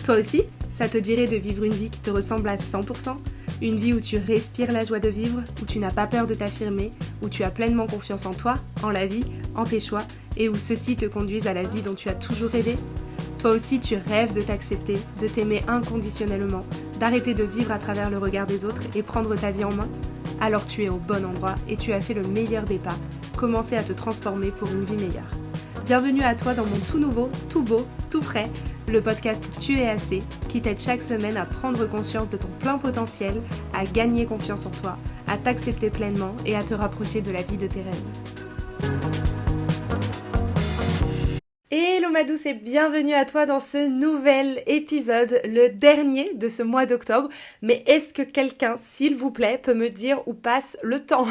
Toi aussi, ça te dirait de vivre une vie qui te ressemble à 100%? Une vie où tu respires la joie de vivre, où tu n'as pas peur de t'affirmer, où tu as pleinement confiance en toi, en la vie, en tes choix, et où ceux-ci te conduisent à la vie dont tu as toujours rêvé? Toi aussi, tu rêves de t'accepter, de t'aimer inconditionnellement, d'arrêter de vivre à travers le regard des autres et prendre ta vie en main? Alors tu es au bon endroit et tu as fait le meilleur des pas, commencer à te transformer pour une vie meilleure. Bienvenue à toi dans mon tout nouveau, tout beau, tout frais, le podcast Tu es assez, qui t'aide chaque semaine à prendre conscience de ton plein potentiel, à gagner confiance en toi, à t'accepter pleinement et à te rapprocher de la vie de tes rêves. Hello ma douce et bienvenue à toi dans ce nouvel épisode, le dernier de ce mois d'octobre. Mais est-ce que quelqu'un, s'il vous plaît, peut me dire où passe le temps?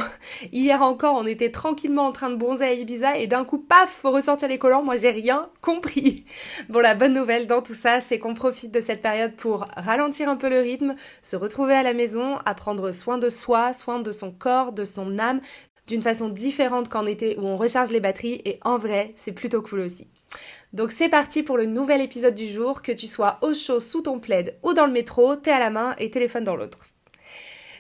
Hier encore, on était tranquillement en train de bronzer à Ibiza et d'un coup, paf, faut ressortir les collants, moi j'ai rien compris. Bon, la bonne nouvelle dans tout ça, c'est qu'on profite de cette période pour ralentir un peu le rythme, se retrouver à la maison, à prendre soin de soi, soin de son corps, de son âme, d'une façon différente qu'en été où on recharge les batteries et en vrai, c'est plutôt cool aussi. Donc c'est parti pour le nouvel épisode du jour, que tu sois au chaud sous ton plaid ou dans le métro, thé à la main et téléphone dans l'autre.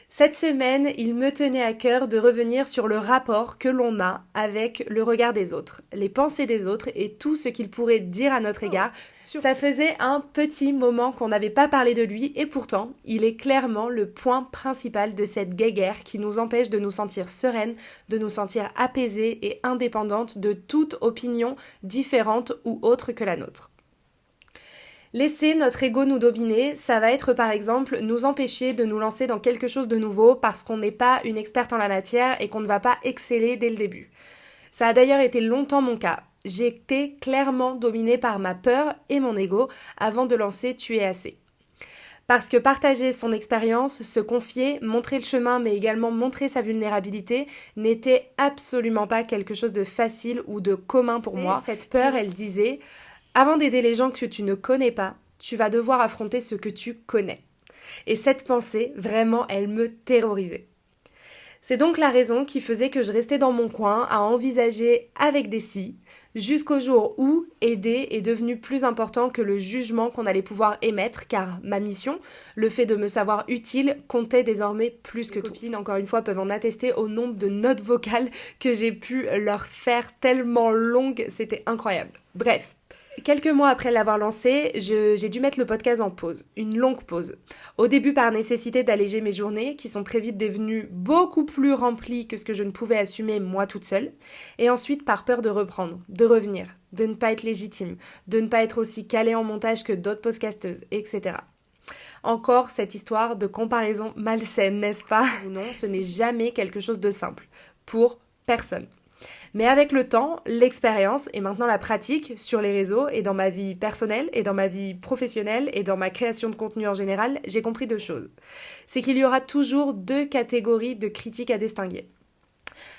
Cette semaine, il me tenait à cœur de revenir sur le rapport que l'on a avec le regard des autres, les pensées des autres et tout ce qu'ils pourraient dire à notre égard. Ça faisait un petit moment qu'on n'avait pas parlé de lui et pourtant, il est clairement le point principal de cette guéguerre qui nous empêche de nous sentir sereines, de nous sentir apaisées et indépendantes de toute opinion différente ou autre que la nôtre. Laisser notre ego nous dominer, ça va être par exemple nous empêcher de nous lancer dans quelque chose de nouveau parce qu'on n'est pas une experte en la matière et qu'on ne va pas exceller dès le début. Ça a d'ailleurs été longtemps mon cas. J'ai été clairement dominée par ma peur et mon ego avant de lancer Tu es assez. Parce que partager son expérience, se confier, montrer le chemin mais également montrer sa vulnérabilité n'était absolument pas quelque chose de facile ou de commun pour moi. Cette peur, elle disait... Avant d'aider les gens que tu ne connais pas, tu vas devoir affronter ce que tu connais. Et cette pensée, vraiment, elle me terrorisait. C'est donc la raison qui faisait que je restais dans mon coin à envisager avec des si, jusqu'au jour où aider est devenu plus important que le jugement qu'on allait pouvoir émettre, car ma mission, le fait de me savoir utile, comptait désormais plus que tout. Les copines, encore une fois, peuvent en attester au nombre de notes vocales que j'ai pu leur faire tellement longues, c'était incroyable. Bref. Quelques mois après l'avoir lancé, j'ai dû mettre le podcast en pause, une longue pause. Au début par nécessité d'alléger mes journées, qui sont très vite devenues beaucoup plus remplies que ce que je ne pouvais assumer moi toute seule, et ensuite par peur de reprendre, de revenir, de ne pas être légitime, de ne pas être aussi calée en montage que d'autres podcasteuses, etc. Encore cette histoire de comparaison malsaine, n'est-ce pas? Ou non, ce n'est jamais quelque chose de simple, pour personne. Mais avec le temps, l'expérience et maintenant la pratique sur les réseaux et dans ma vie personnelle et dans ma vie professionnelle et dans ma création de contenu en général, j'ai compris deux choses. C'est qu'il y aura toujours deux catégories de critiques à distinguer.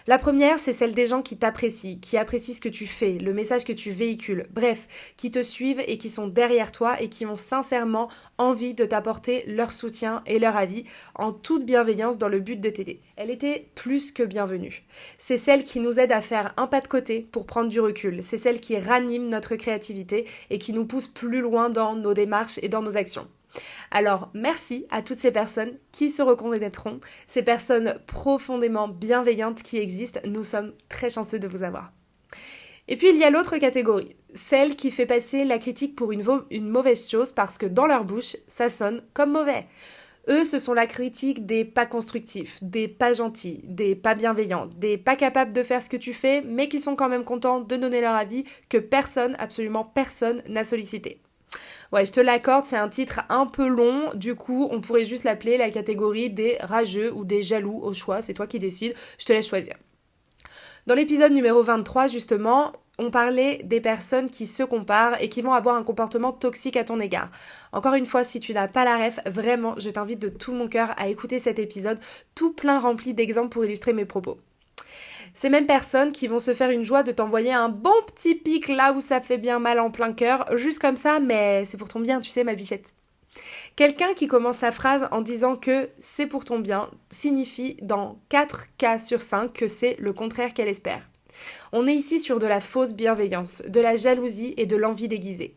La première, c'est celle des gens qui t'apprécient, qui apprécient ce que tu fais, le message que tu véhicules, bref, qui te suivent et qui sont derrière toi et qui ont sincèrement envie de t'apporter leur soutien et leur avis en toute bienveillance dans le but de t'aider. Elle était plus que bienvenue. C'est celle qui nous aide à faire un pas de côté pour prendre du recul. C'est celle qui ranime notre créativité et qui nous pousse plus loin dans nos démarches et dans nos actions. Alors, merci à toutes ces personnes qui se reconnaîtront, ces personnes profondément bienveillantes qui existent. Nous sommes très chanceux de vous avoir. Et puis, il y a l'autre catégorie, celle qui fait passer la critique pour une mauvaise chose parce que dans leur bouche, ça sonne comme mauvais. Eux, ce sont la critique des pas constructifs, des pas gentils, des pas bienveillants, des pas capables de faire ce que tu fais, mais qui sont quand même contents de donner leur avis que personne, absolument personne, n'a sollicité. Ouais, je te l'accorde, c'est un titre un peu long, du coup, on pourrait juste l'appeler la catégorie des rageux ou des jaloux au choix, c'est toi qui décides, je te laisse choisir. Dans l'épisode numéro 23, justement, on parlait des personnes qui se comparent et qui vont avoir un comportement toxique à ton égard. Encore une fois, si tu n'as pas la ref, vraiment, je t'invite de tout mon cœur à écouter cet épisode, tout plein rempli d'exemples pour illustrer mes propos. Ces mêmes personnes qui vont se faire une joie de t'envoyer un bon petit pic là où ça fait bien mal en plein cœur, juste comme ça, mais c'est pour ton bien, tu sais, ma bichette. Quelqu'un qui commence sa phrase en disant que c'est pour ton bien signifie dans 4 cas sur 5 que c'est le contraire qu'elle espère. On est ici sur de la fausse bienveillance, de la jalousie et de l'envie déguisée.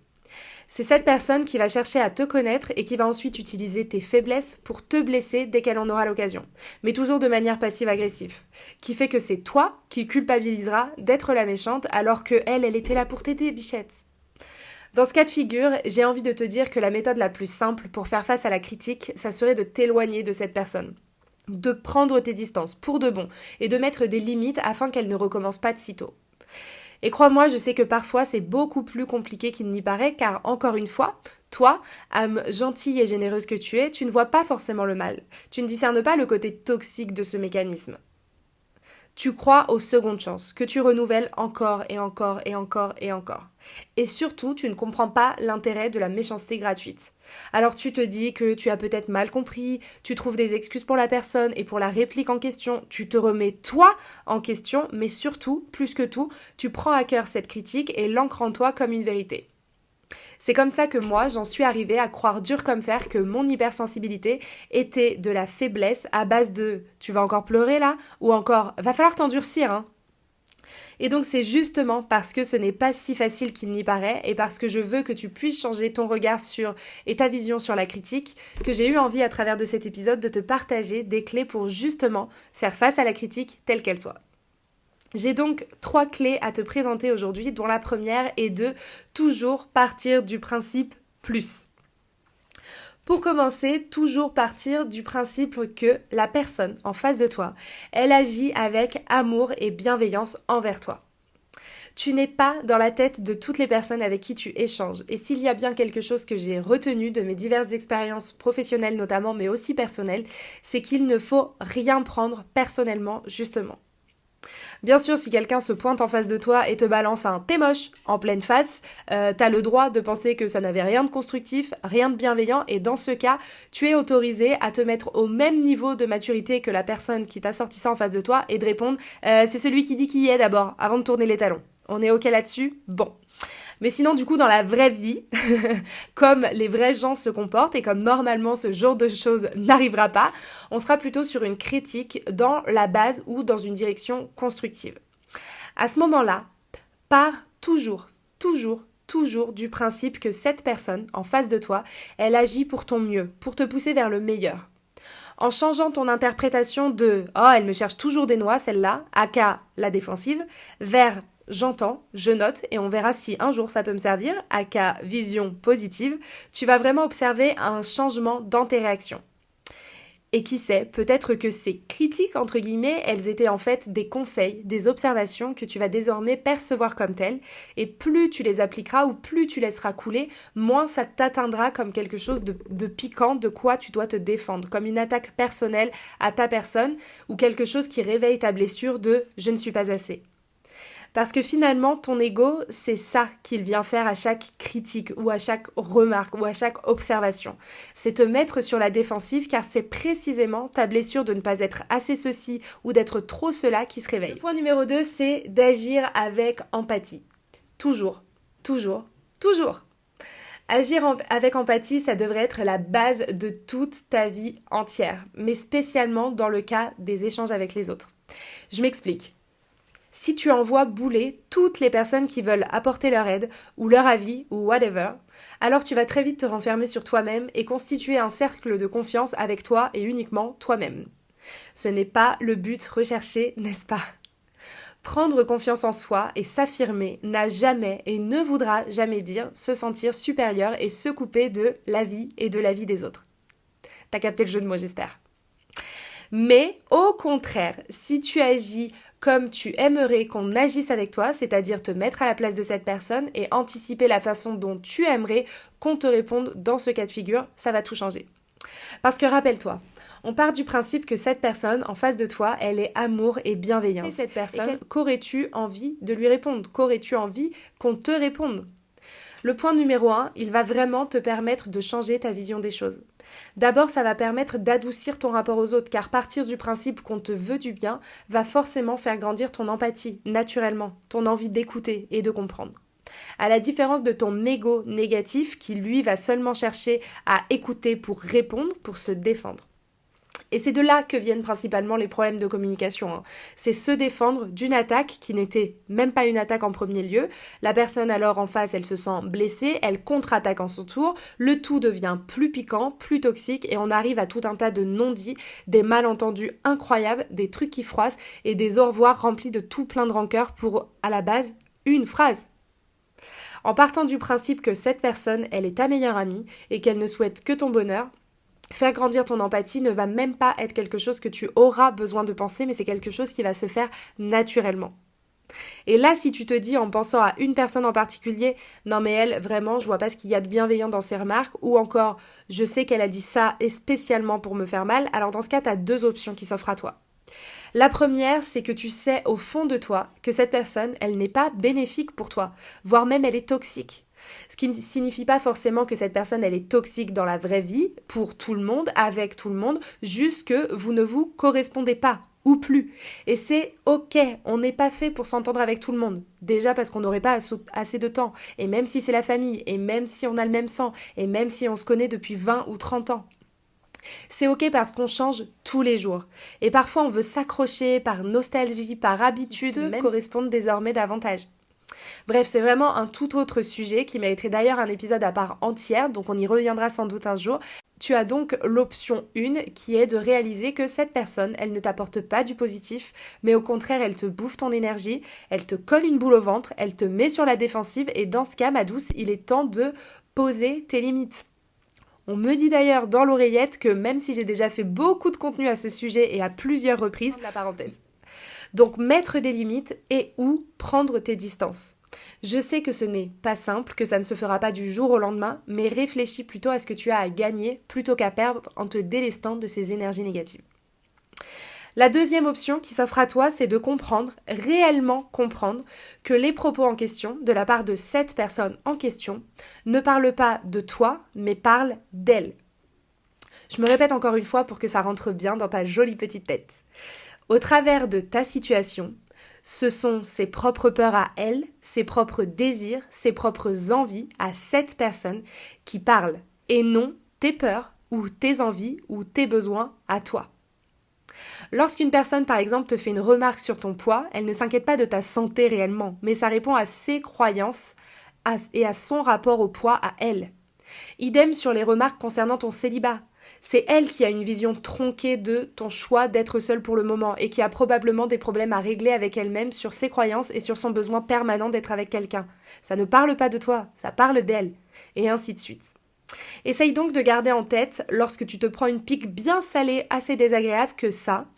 C'est cette personne qui va chercher à te connaître et qui va ensuite utiliser tes faiblesses pour te blesser dès qu'elle en aura l'occasion, mais toujours de manière passive-agressive, qui fait que c'est toi qui culpabiliseras d'être la méchante alors que elle était là pour t'aider, bichette. Dans ce cas de figure, j'ai envie de te dire que la méthode la plus simple pour faire face à la critique, ça serait de t'éloigner de cette personne, de prendre tes distances pour de bon et de mettre des limites afin qu'elle ne recommence pas de sitôt. Et crois-moi, je sais que parfois c'est beaucoup plus compliqué qu'il n'y paraît car, encore une fois, toi, âme gentille et généreuse que tu es, tu ne vois pas forcément le mal. Tu ne discernes pas le côté toxique de ce mécanisme. Tu crois aux secondes chances, que tu renouvelles encore et encore et encore et encore. Et surtout, tu ne comprends pas l'intérêt de la méchanceté gratuite. Alors tu te dis que tu as peut-être mal compris, tu trouves des excuses pour la personne et pour la réplique en question, tu te remets toi en question, mais surtout, plus que tout, tu prends à cœur cette critique et l'ancres en toi comme une vérité. C'est comme ça que moi, j'en suis arrivée à croire dur comme fer que mon hypersensibilité était de la faiblesse à base de «tu vas encore pleurer là?» ou encore «va falloir t'endurcir, hein». Et donc c'est justement parce que ce n'est pas si facile qu'il n'y paraît et parce que je veux que tu puisses changer ton regard sur et ta vision sur la critique que j'ai eu envie à travers de cet épisode de te partager des clés pour justement faire face à la critique telle qu'elle soit. J'ai donc 3 clés à te présenter aujourd'hui, dont la première est de toujours partir du principe plus. Pour commencer, toujours partir du principe que la personne en face de toi, elle agit avec amour et bienveillance envers toi. Tu n'es pas dans la tête de toutes les personnes avec qui tu échanges. Et s'il y a bien quelque chose que j'ai retenu de mes diverses expériences professionnelles notamment, mais aussi personnelles, c'est qu'il ne faut rien prendre personnellement, justement. Bien sûr, si quelqu'un se pointe en face de toi et te balance un «t'es moche» en pleine face, t'as le droit de penser que ça n'avait rien de constructif, rien de bienveillant, et dans ce cas, tu es autorisé à te mettre au même niveau de maturité que la personne qui t'a sorti ça en face de toi et de répondre c'est celui qui dit qui y est d'abord, avant de tourner les talons. On est ok là-dessus? Bon. Mais sinon, du coup, dans la vraie vie, comme les vrais gens se comportent et comme normalement ce genre de choses n'arrivera pas, on sera plutôt sur une critique dans la base ou dans une direction constructive. À ce moment-là, pars toujours du principe que cette personne en face de toi, elle agit pour ton mieux, pour te pousser vers le meilleur. En changeant ton interprétation de «Oh, elle me cherche toujours des noix, celle-là», aka la défensive, vers «J'entends, je note et on verra si un jour ça peut me servir», aka vision positive, tu vas vraiment observer un changement dans tes réactions. Et qui sait, peut-être que ces critiques, entre guillemets, elles étaient en fait des conseils, des observations que tu vas désormais percevoir comme telles, et plus tu les appliqueras ou plus tu laisseras couler, moins ça t'atteindra comme quelque chose de piquant, de quoi tu dois te défendre, comme une attaque personnelle à ta personne, ou quelque chose qui réveille ta blessure de « je ne suis pas assez ». Parce que finalement, ton ego, c'est ça qu'il vient faire à chaque critique ou à chaque remarque ou à chaque observation. C'est te mettre sur la défensive car c'est précisément ta blessure de ne pas être assez ceci ou d'être trop cela qui se réveille. Le point numéro 2, c'est d'agir avec empathie. Toujours. Agir avec empathie, ça devrait être la base de toute ta vie entière, mais spécialement dans le cas des échanges avec les autres. Je m'explique. Si tu envoies bouler toutes les personnes qui veulent apporter leur aide ou leur avis ou whatever, alors tu vas très vite te renfermer sur toi-même et constituer un cercle de confiance avec toi et uniquement toi-même. Ce n'est pas le but recherché, n'est-ce pas? Prendre confiance en soi et s'affirmer n'a jamais et ne voudra jamais dire se sentir supérieur et se couper de la vie et de la vie des autres. T'as capté le jeu de mots, j'espère. Mais au contraire, si tu agis comme tu aimerais qu'on agisse avec toi, c'est-à-dire te mettre à la place de cette personne et anticiper la façon dont tu aimerais qu'on te réponde dans ce cas de figure, ça va tout changer. Parce que rappelle-toi, on part du principe que cette personne en face de toi, elle est amour et bienveillance. Et cette personne, qu'aurais-tu envie de lui répondre? Qu'aurais-tu envie qu'on te réponde? Le point numéro 1, il va vraiment te permettre de changer ta vision des choses. D'abord, ça va permettre d'adoucir ton rapport aux autres, car partir du principe qu'on te veut du bien va forcément faire grandir ton empathie, naturellement, ton envie d'écouter et de comprendre. À la différence de ton ego négatif, qui lui va seulement chercher à écouter pour répondre, pour se défendre. Et c'est de là que viennent principalement les problèmes de communication, hein. C'est se défendre d'une attaque qui n'était même pas une attaque en premier lieu. La personne alors en face, elle se sent blessée, elle contre-attaque en son tour, le tout devient plus piquant, plus toxique et on arrive à tout un tas de non-dits, des malentendus incroyables, des trucs qui froissent et des au revoir remplis de tout plein de rancœur pour, à la base, une phrase. En partant du principe que cette personne, elle est ta meilleure amie et qu'elle ne souhaite que ton bonheur, faire grandir ton empathie ne va même pas être quelque chose que tu auras besoin de penser, mais c'est quelque chose qui va se faire naturellement. Et là, si tu te dis en pensant à une personne en particulier, non mais elle, vraiment, je vois pas ce qu'il y a de bienveillant dans ses remarques, ou encore, je sais qu'elle a dit ça et spécialement pour me faire mal, alors dans ce cas, tu as deux options qui s'offrent à toi. La première, c'est que tu sais au fond de toi que cette personne, elle n'est pas bénéfique pour toi, voire même elle est toxique. Ce qui ne signifie pas forcément que cette personne, elle est toxique dans la vraie vie, pour tout le monde, avec tout le monde, juste que vous ne vous correspondez pas, ou plus. Et c'est ok, on n'est pas fait pour s'entendre avec tout le monde. Déjà parce qu'on n'aurait pas assez de temps, et même si c'est la famille, et même si on a le même sang, et même si on se connaît depuis 20 ou 30 ans. C'est ok parce qu'on change tous les jours. Et parfois on veut s'accrocher par nostalgie, par habitude, même correspondre désormais davantage. Bref, c'est vraiment un tout autre sujet qui mériterait d'ailleurs un épisode à part entière, donc on y reviendra sans doute un jour. Tu as donc l'option 1 qui est de réaliser que cette personne, elle ne t'apporte pas du positif, mais au contraire, elle te bouffe ton énergie, elle te colle une boule au ventre, elle te met sur la défensive et dans ce cas, ma douce, il est temps de poser tes limites. On me dit d'ailleurs dans l'oreillette que même si j'ai déjà fait beaucoup de contenu à ce sujet et à plusieurs reprises, la parenthèse. Donc mettre des limites et ou prendre tes distances. Je sais que ce n'est pas simple, que ça ne se fera pas du jour au lendemain, mais réfléchis plutôt à ce que tu as à gagner plutôt qu'à perdre en te délestant de ces énergies négatives. La deuxième option qui s'offre à toi, c'est de comprendre, réellement comprendre, que les propos en question, de la part de cette personne en question, ne parlent pas de toi, mais parlent d'elle. Je me répète encore une fois pour que ça rentre bien dans ta jolie petite tête. Au travers de ta situation, ce sont ses propres peurs à elle, ses propres désirs, ses propres envies à cette personne qui parlent, et non tes peurs ou tes envies ou tes besoins à toi. Lorsqu'une personne, par exemple, te fait une remarque sur ton poids, elle ne s'inquiète pas de ta santé réellement, mais ça répond à ses croyances et à son rapport au poids à elle. Idem sur les remarques concernant ton célibat. C'est elle qui a une vision tronquée de ton choix d'être seule pour le moment et qui a probablement des problèmes à régler avec elle-même sur ses croyances et sur son besoin permanent d'être avec quelqu'un. Ça ne parle pas de toi, ça parle d'elle. Et ainsi de suite. Essaye donc de garder en tête, lorsque tu te prends une pique bien salée, assez désagréable, que ça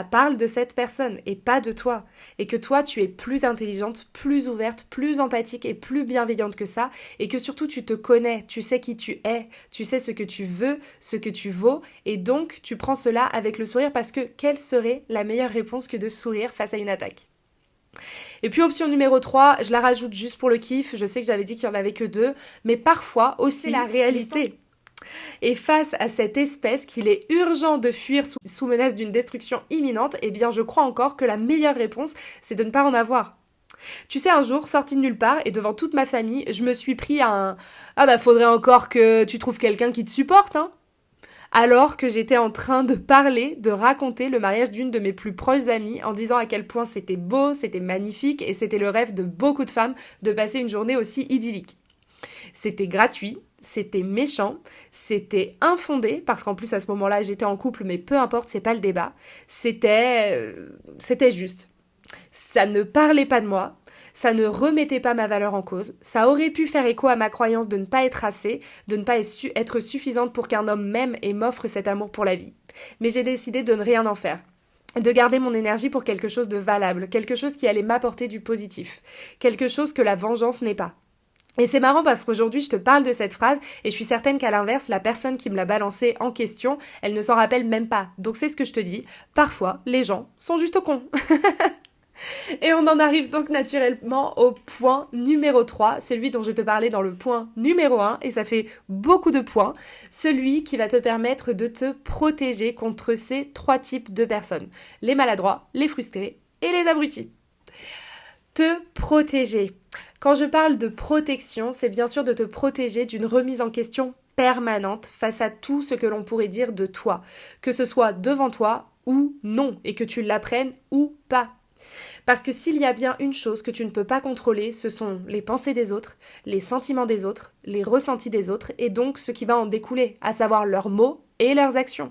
parle de cette personne et pas de toi. Et que toi, tu es plus intelligente, plus ouverte, plus empathique et plus bienveillante que ça. Et que surtout, tu te connais, tu sais qui tu es, tu sais ce que tu veux, ce que tu vaux. Et donc, tu prends cela avec le sourire parce que quelle serait la meilleure réponse que de sourire face à une attaque ? Et puis option numéro 3, je la rajoute juste pour le kiff, je sais que j'avais dit qu'il n'y en avait que 2, mais parfois aussi la réalité. Et face à cette espèce qu'il est urgent de fuir sous menace d'une destruction imminente, eh bien je crois encore que la meilleure réponse, c'est de ne pas en avoir. Tu sais, un jour, sortie de nulle part et devant toute ma famille, je me suis pris à un « Ah bah faudrait encore que tu trouves quelqu'un qui te supporte, hein !» Alors que j'étais en train de parler, de raconter le mariage d'une de mes plus proches amies en disant à quel point c'était beau, c'était magnifique et c'était le rêve de beaucoup de femmes de passer une journée aussi idyllique. C'était gratuit, c'était méchant, c'était infondé, parce qu'en plus à ce moment-là j'étais en couple, mais peu importe, c'est pas le débat, c'était juste. Ça ne parlait pas de moi, ça ne remettait pas ma valeur en cause, ça aurait pu faire écho à ma croyance de ne pas être assez, de ne pas être suffisante pour qu'un homme m'aime et m'offre cet amour pour la vie. Mais j'ai décidé de ne rien en faire, de garder mon énergie pour quelque chose de valable, quelque chose qui allait m'apporter du positif, quelque chose que la vengeance n'est pas. Et c'est marrant parce qu'aujourd'hui je te parle de cette phrase et je suis certaine qu'à l'inverse, la personne qui me l'a balancée en question, elle ne s'en rappelle même pas. Donc c'est ce que je te dis, parfois les gens sont juste cons. Et on en arrive donc naturellement au point numéro 3, celui dont je te parlais dans le point numéro 1, et ça fait beaucoup de points, celui qui va te permettre de te protéger contre ces 3 types de personnes, les maladroits, les frustrés et les abrutis. Te protéger. Quand je parle de protection, c'est bien sûr de te protéger d'une remise en question permanente face à tout ce que l'on pourrait dire de toi, que ce soit devant toi ou non, et que tu l'apprennes ou pas. Parce que s'il y a bien une chose que tu ne peux pas contrôler, ce sont les pensées des autres, les sentiments des autres, les ressentis des autres, et donc ce qui va en découler, à savoir leurs mots et leurs actions.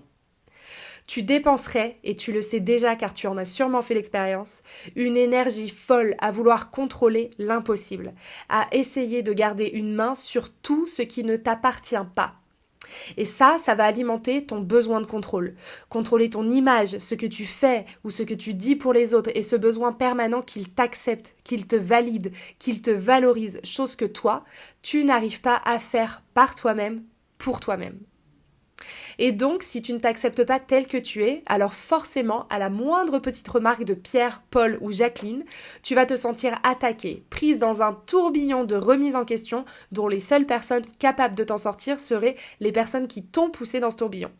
Tu dépenserais, et tu le sais déjà car tu en as sûrement fait l'expérience, une énergie folle à vouloir contrôler l'impossible, à essayer de garder une main sur tout ce qui ne t'appartient pas. Et ça va alimenter ton besoin de contrôle. Contrôler ton image, ce que tu fais ou ce que tu dis pour les autres et ce besoin permanent qu'ils t'acceptent, qu'ils te valident, qu'ils te valorisent, chose que toi, tu n'arrives pas à faire par toi-même, pour toi-même. Et donc, si tu ne t'acceptes pas tel que tu es, alors forcément, à la moindre petite remarque de Pierre, Paul ou Jacqueline, tu vas te sentir attaquée, prise dans un tourbillon de remise en question dont les seules personnes capables de t'en sortir seraient les personnes qui t'ont poussé dans ce tourbillon.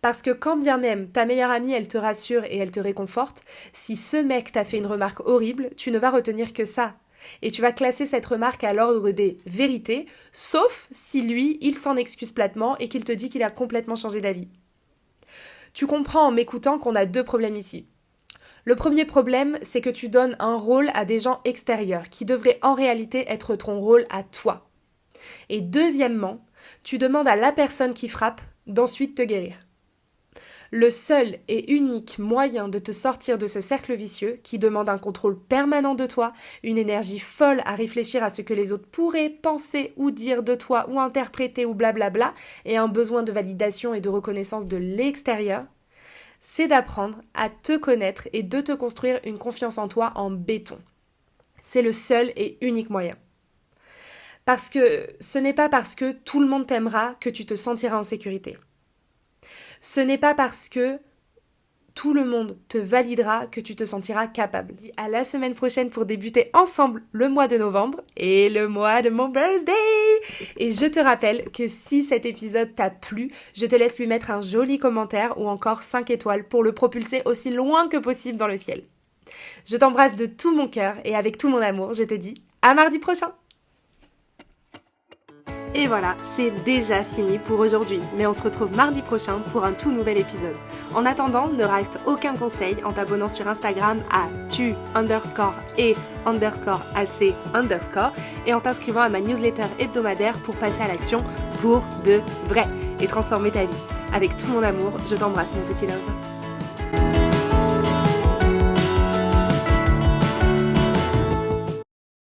Parce que quand bien même ta meilleure amie, elle te rassure et elle te réconforte, si ce mec t'a fait une remarque horrible, tu ne vas retenir que ça. Et tu vas classer cette remarque à l'ordre des vérités, sauf si lui, il s'en excuse platement et qu'il te dit qu'il a complètement changé d'avis. Tu comprends en m'écoutant qu'on a deux problèmes ici. Le premier problème, c'est que tu donnes un rôle à des gens extérieurs, qui devraient en réalité être ton rôle à toi. Et deuxièmement, tu demandes à la personne qui frappe d'ensuite te guérir. Le seul et unique moyen de te sortir de ce cercle vicieux qui demande un contrôle permanent de toi, une énergie folle à réfléchir à ce que les autres pourraient penser ou dire de toi ou interpréter ou blablabla, et un besoin de validation et de reconnaissance de l'extérieur, c'est d'apprendre à te connaître et de te construire une confiance en toi en béton. C'est le seul et unique moyen. Parce que ce n'est pas parce que tout le monde t'aimera que tu te sentiras en sécurité. Ce n'est pas parce que tout le monde te validera que tu te sentiras capable. À la semaine prochaine pour débuter ensemble le mois de novembre et le mois de mon birthday. Et je te rappelle que si cet épisode t'a plu, je te laisse lui mettre un joli commentaire ou encore 5 étoiles pour le propulser aussi loin que possible dans le ciel. Je t'embrasse de tout mon cœur et avec tout mon amour, je te dis à mardi prochain. Et voilà, c'est déjà fini pour aujourd'hui, mais on se retrouve mardi prochain pour un tout nouvel épisode. En attendant, ne rate aucun conseil en t'abonnant sur Instagram à tu_et_ac_ et en t'inscrivant à ma newsletter hebdomadaire pour passer à l'action pour de vrai et transformer ta vie. Avec tout mon amour, je t'embrasse mon petit love.